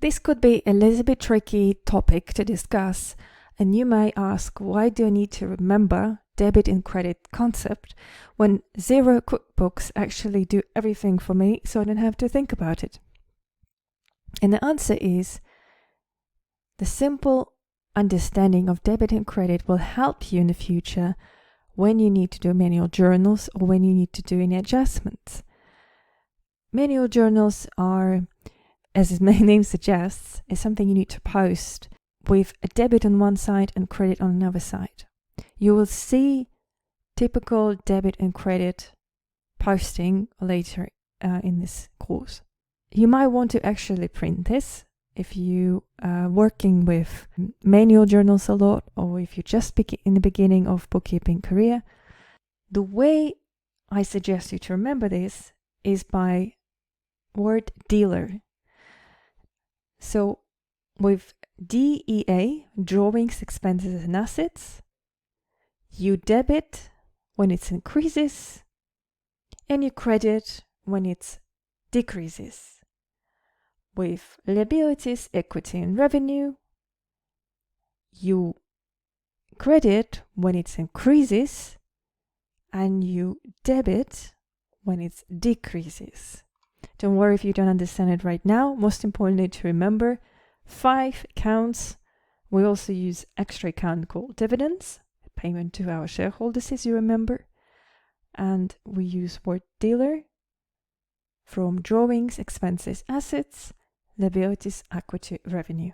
This could be a little bit tricky topic to discuss, and you may ask, why do I need to remember debit and credit concept when Xero QuickBooks actually do everything for me so I don't have to think about it? And the answer is, the simple understanding of debit and credit will help you in the future when you need to do manual journals or when you need to do any adjustments. Manual journals are, as its name suggests, is something you need to post with a debit on one side and credit on another side. You will see typical debit and credit posting later in this course. You might want to actually print this if you are working with manual journals a lot, or if you're just in the beginning of bookkeeping career. The way I suggest you to remember this is by word dealer. So with DEA, drawings, expenses and assets, you debit when it increases and you credit when it decreases. With liabilities, equity and revenue, you credit when it increases and you debit when it decreases. Don't worry if you don't understand it right now. Most importantly to remember, 5 accounts. We also use extra account called dividends, payment to our shareholders, as you remember. And we use word dealer from drawings, expenses, assets, liabilities, equity, revenue.